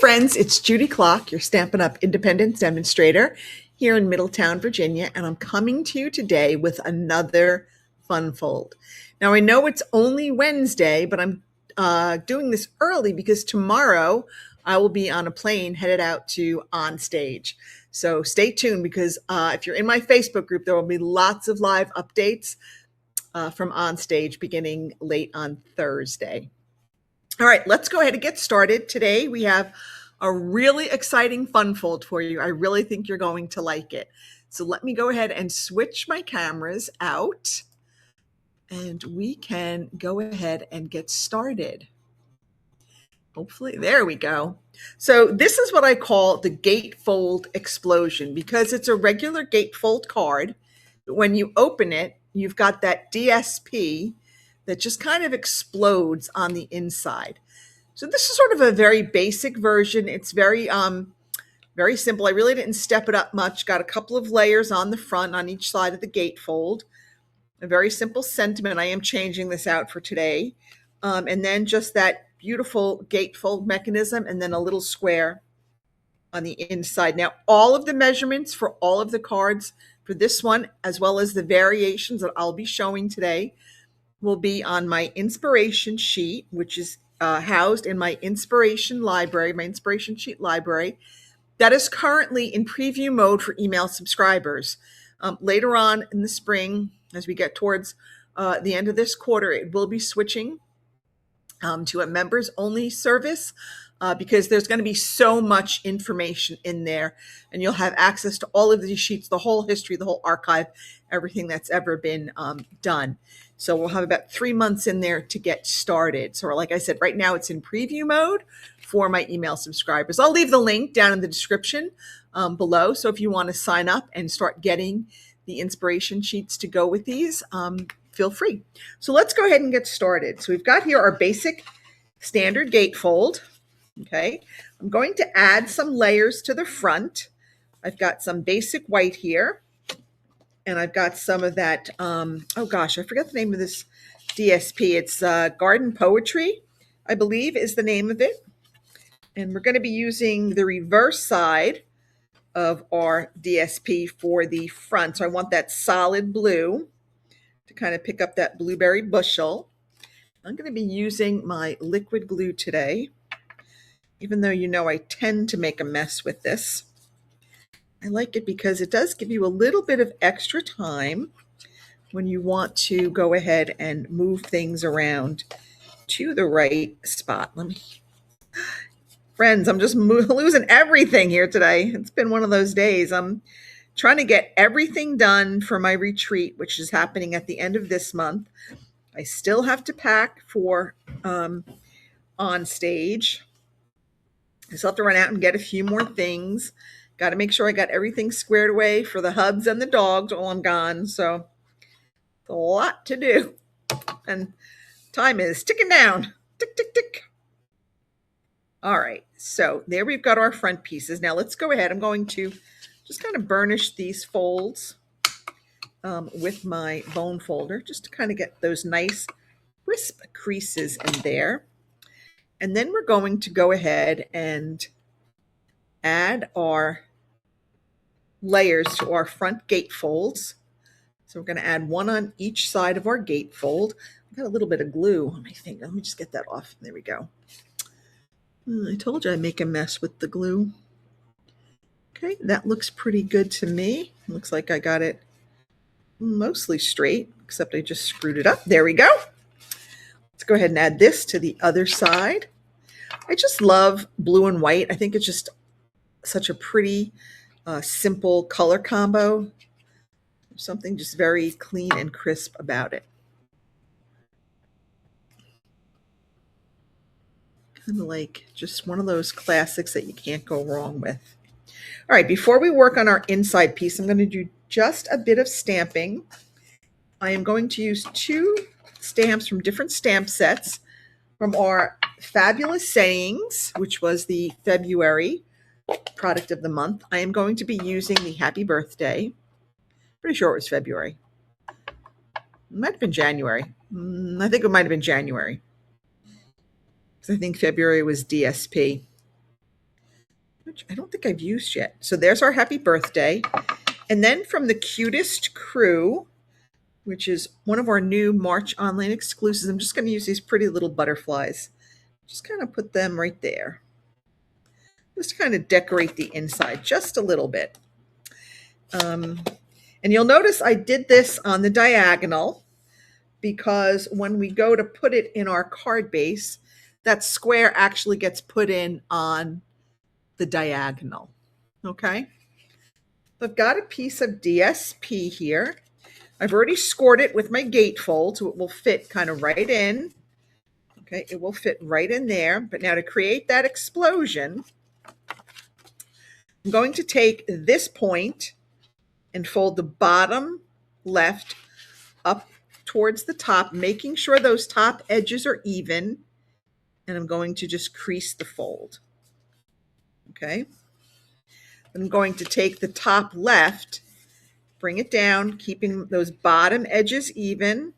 friends, it's Judy Clock, your Stampin' Up! Independence demonstrator here in Middletown, Virginia, and I'm coming to you today with another fun fold. Now, I know it's only Wednesday, but I'm doing this early because tomorrow I will be on a plane headed out to On Stage. So stay tuned because if you're in my Facebook group, there will be lots of live updates from On Stage beginning late on Thursday. All right, let's go ahead and get started. Today we have a really exciting fun fold for you. I really think you're going to like it. So let me go ahead and switch my cameras out and we can go ahead and get started. Hopefully, there we go. So this is what I call the Gatefold Explosion because it's a regular Gatefold card. When you open it, you've got that DSP that just kind of explodes on the inside. So this is sort of a very basic version. It's very simple. I really didn't step it up much. Got a couple of layers on the front on each side of the gatefold. A very simple sentiment. I am changing this out for today. And then just that beautiful gatefold mechanism and then a little square on the inside. Now, all of the measurements for all of the cards for this one, as well as the variations that I'll be showing today, will be on my inspiration sheet, which is housed in my inspiration library, my inspiration sheet library. That is currently in preview mode for email subscribers. Later on in the spring, as we get towards the end of this quarter, it will be switching to a members only service because there's going to be so much information in there and you'll have access to all of these sheets, the whole history, the whole archive, everything that's ever been done. So we'll have about 3 months in there to get started. So like I said, right now it's in preview mode for my email subscribers. I'll leave the link down in the description below. So if you want to sign up and start getting the inspiration sheets to go with these, feel free. So let's go ahead and get started. So we've got here our basic standard gatefold. Okay, I'm going to add some layers to the front. I've got some basic white here. And I've got some of that, oh gosh, I forgot the name of this DSP. It's Garden Poetry, I believe is the name of it. And we're going to be using the reverse side of our DSP for the front. So I want that solid blue to kind of pick up that blueberry bushel. I'm going to be using my liquid glue today, even though you know I tend to make a mess with this. I like it because it does give you a little bit of extra time when you want to go ahead and move things around to the right spot. Friends, I'm just losing everything here today. It's been one of those days. I'm trying to get everything done for my retreat, which is happening at the end of this month. I still have to pack for On Stage. I still have to run out and get a few more things. Got to make sure I got everything squared away for the hubs and the dogs while I'm gone. So it's a lot to do. And time is ticking down. Tick, tick, tick. All right. So there we've got our front pieces. Now let's go ahead. I'm going to just kind of burnish these folds with my bone folder just to kind of get those nice crisp creases in there. And then we're going to go ahead and add our layers to our front gatefolds. So we're going to add one on each side of our gatefold. I've got a little bit of glue on my finger. Let me just get that off. There we go. I told you I'd make a mess with the glue. Okay, that looks pretty good to me. Looks like I got it mostly straight, except I just screwed it up. There we go. Let's go ahead and add this to the other side. I just love blue and white. I think it's just such a pretty simple color combo. There's something just very clean and crisp about it. Kind of like just one of those classics that you can't go wrong with. All right, before we work on our inside piece, I'm going to do just a bit of stamping. I am going to use 2 stamps from different stamp sets from our Fabulous Sayings, which was the February product of the month. I am going to be using the Happy Birthday. Pretty sure it was February. It might have been January. I think it might have been January. I think February was DSP. which I don't think I've used yet. So there's our happy birthday. And then from the Cutest Crew, which is one of our new March online exclusives, I'm just going to use these pretty little butterflies. Just kind of put them right there. Just kind of decorate the inside just a little bit. And you'll notice I did this on the diagonal because when we go to put it in our card base, that square actually gets put in on the diagonal. Okay. I've got a piece of DSP here. I've already scored it with my gatefold, so it will fit kind of right in. Okay, it will fit right in there. But now to create that explosion, I'm going to take this point and fold the bottom left up towards the top, making sure those top edges are even. And I'm going to just crease the fold. Okay. I'm going to take the top left, bring it down, keeping those bottom edges even,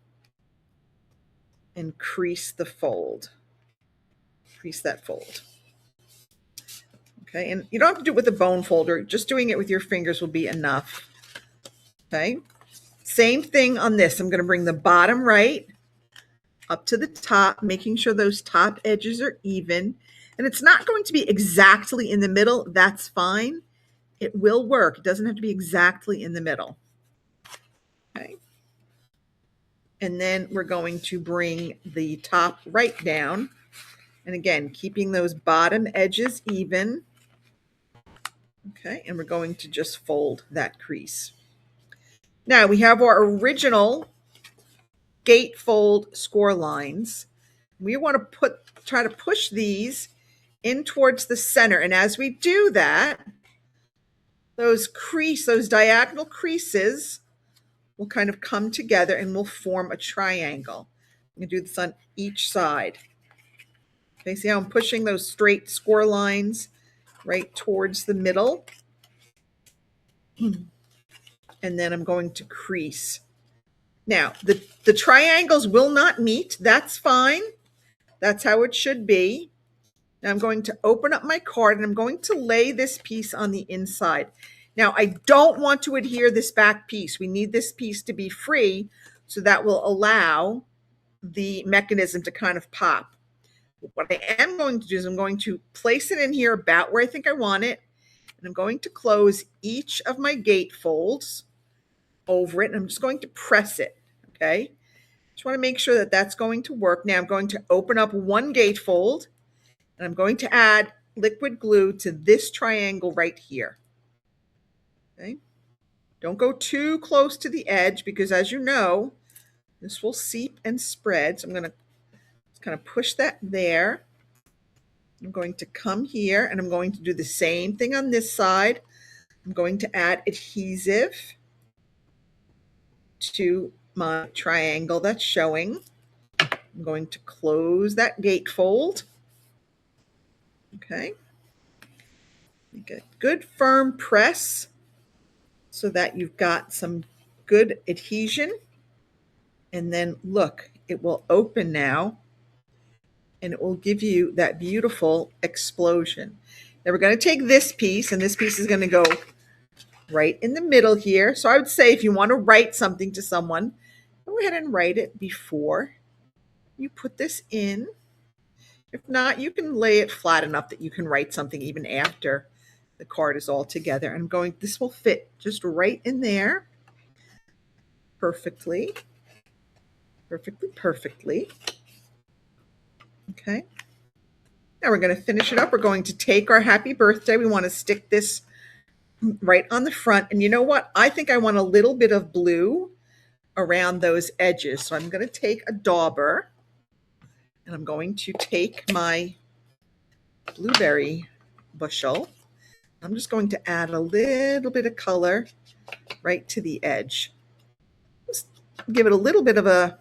and crease the fold. Crease that fold. Okay, and you don't have to do it with a bone folder. Just doing it with your fingers will be enough. Okay, same thing on this. I'm going to bring the bottom right up to the top, making sure those top edges are even. And it's not going to be exactly in the middle. That's fine. It will work. It doesn't have to be exactly in the middle. Okay. And then we're going to bring the top right down. And again, keeping those bottom edges even. Okay, and we're going to just fold that crease. Now we have our original gatefold score lines. We want to try to push these in towards the center. And as we do that, those diagonal creases will kind of come together and will form a triangle. I'm going to do this on each side. Okay, see how I'm pushing those straight score lines right towards the middle? And then I'm going to crease. Now, the triangles will not meet. That's fine. That's how it should be. Now I'm going to open up my card and I'm going to lay this piece on the inside. Now, I don't want to adhere this back piece. We need this piece to be free, so that will allow the mechanism to kind of pop. What I am going to do is I'm going to place it in here about where I think I want it. And I'm going to close each of my gatefolds over it. And I'm just going to press it. Okay. Just want to make sure that that's going to work. Now I'm going to open up one gatefold and I'm going to add liquid glue to this triangle right here. Okay. Don't go too close to the edge because, as you know, this will seep and spread. So I'm going to kind of push that there. I'm going to come here and I'm going to do the same thing on this side. I'm going to add adhesive to my triangle that's showing. I'm going to close that gatefold. Okay. Make a good firm press so that you've got some good adhesion. And then look, it will open now and it will give you that beautiful explosion. Now we're going to take this piece, and this piece is going to go right in the middle here. So I would say if you want to write something to someone, go ahead and write it before you put this in. If not, you can lay it flat enough that you can write something even after the card is all together. And this will fit just right in there perfectly. Perfectly. Okay. Now we're going to finish it up. We're going to take our happy birthday. We want to stick this right on the front. And you know what? I think I want a little bit of blue around those edges. So I'm going to take a dauber and I'm going to take my blueberry bushel. I'm just going to add a little bit of color right to the edge. Just give it a little bit of a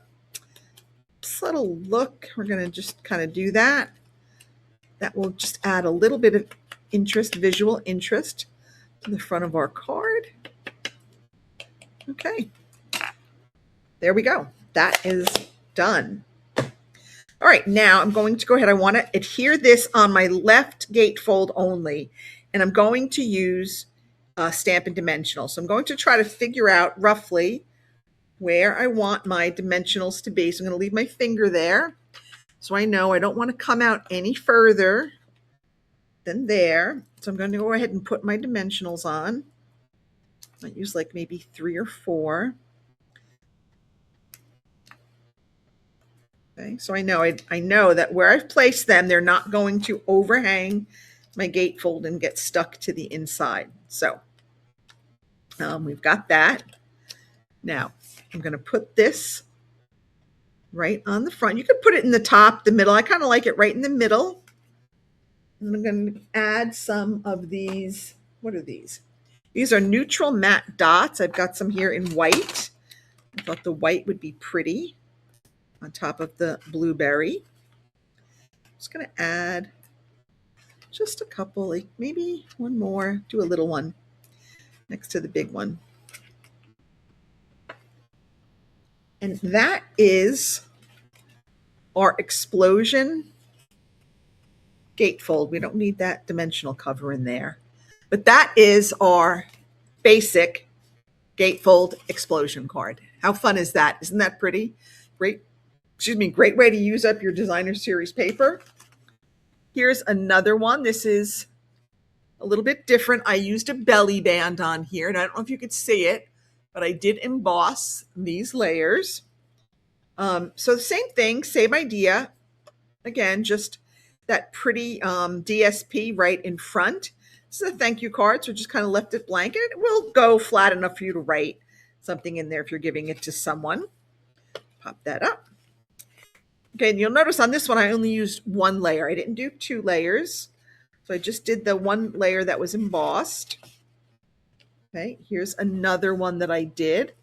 subtle look. We're going to just kind of do that. That will just add a little bit of interest, visual interest to the front of our card. Okay. There we go. That is done. All right, now I'm going to go ahead. I want to adhere this on my left gatefold only. and I'm going to use Stampin' Dimensional. So I'm going to try to figure out roughly where I want my dimensionals to be. So I'm going to leave my finger there. So I know I don't want to come out any further than there. So I'm going to go ahead and put my dimensionals on. I use like maybe 3 or 4. Okay, so I know that where I've placed them, they're not going to overhang my gatefold and get stuck to the inside. So we've got that. Now I'm going to put this right on the front. You could put it in the top, the middle. I kind of like it right in the middle. And I'm going to add some of these. What are these? These are neutral matte dots. I've got some here in white. I thought the white would be pretty on top of the blueberry. I'm just going to add just a couple, like maybe one more, do a little one next to the big one. And that is our explosion gatefold. We don't need that dimensional cover in there. But that is our basic gatefold explosion card. How fun is that? Isn't that pretty? Great way to use up your designer series paper. Here's another one. This is a little bit different. I used a belly band on here, and I don't know if you could see it, but I did emboss these layers. So the same thing, same idea. Again, just that pretty DSP right in front. This is a thank you card, so just kind of left it blank. And it will go flat enough for you to write something in there if you're giving it to someone. Pop that up. Okay, and you'll notice on this one, I only used 1 layer. I didn't do 2 layers. So I just did the 1 layer that was embossed. Okay, here's another one that I did.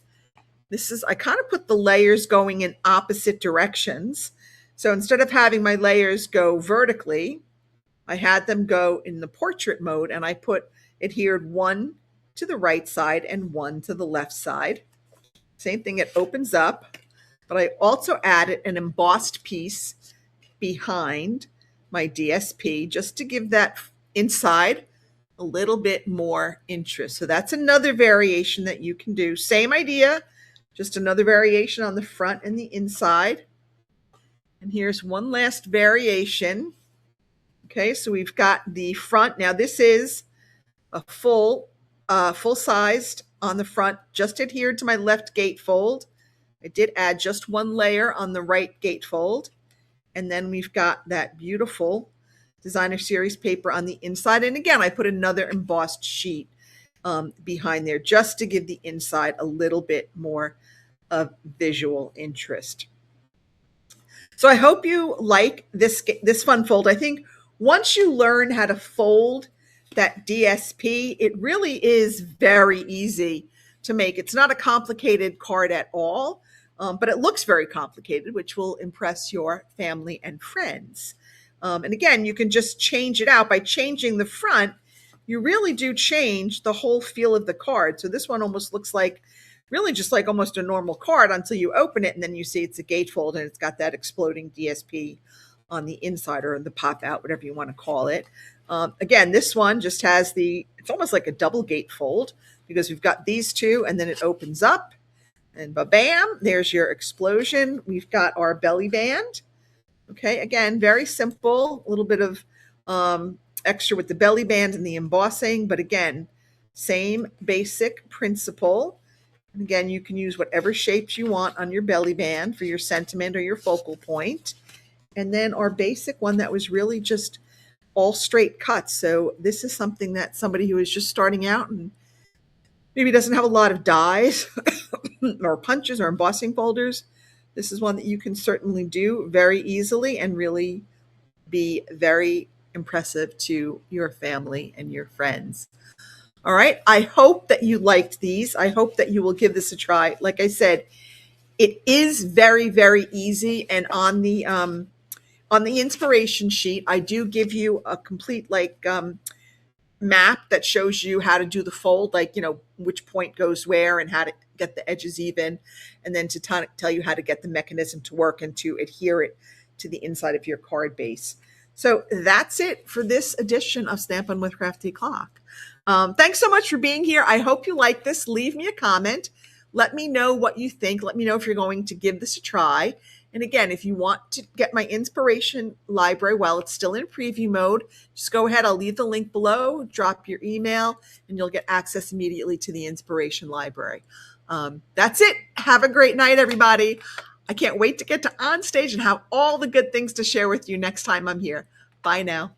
I kind of put the layers going in opposite directions. So instead of having my layers go vertically, I had them go in the portrait mode, and I adhered 1 to the right side and 1 to the left side. Same thing, it opens up, but I also added an embossed piece behind my DSP just to give that inside a little bit more interest. So that's another variation that you can do. Same idea, just another variation on the front and the inside. And here's one last variation. Okay, so we've got the front. Now this is a full-sized on the front, just adhered to my left gatefold. I did add just 1 layer on the right gatefold. And then we've got that beautiful designer series paper on the inside. And again, I put another embossed sheet behind there just to give the inside a little bit more of visual interest. So I hope you like this fun fold. I think once you learn how to fold that DSP, it really is very easy to make. It's not a complicated card at all, but it looks very complicated, which will impress your family and friends. And again, you can just change it out by changing the front. You really do change the whole feel of the card. So this one almost looks like really just like almost a normal card until you open it, and then you see it's a gatefold and it's got that exploding DSP on the inside, or the pop out, whatever you want to call it. Again, this one just has it's almost like a double gatefold because we've got these two and then it opens up and ba-bam, there's your explosion. We've got our belly band. Okay, again, very simple, a little bit of extra with the belly band and the embossing, but again, same basic principle. And again, you can use whatever shapes you want on your belly band for your sentiment or your focal point. And then our basic one that was really just all straight cuts. So this is something that somebody who is just starting out and maybe doesn't have a lot of dies or punches or embossing folders, this is one that you can certainly do very easily and really be very impressive to your family and your friends. All right, I hope that you liked these. I hope that you will give this a try. Like I said, it is very, very easy. And on the inspiration sheet, I do give you a complete map that shows you how to do the fold, which point goes where and how to get the edges even, and then to tell you how to get the mechanism to work and to adhere it to the inside of your card base. So that's it for this edition of Stampin' with Crafty Clock. Thanks so much for being here. I hope you like this. Leave me a comment. Let me know what you think. Let me know if you're going to give this a try. And again, if you want to get my inspiration library while it's still in preview mode, just go ahead. I'll leave the link below, drop your email, and you'll get access immediately to the inspiration library. That's it. Have a great night, everybody. I can't wait to get to on stage and have all the good things to share with you next time I'm here. Bye now.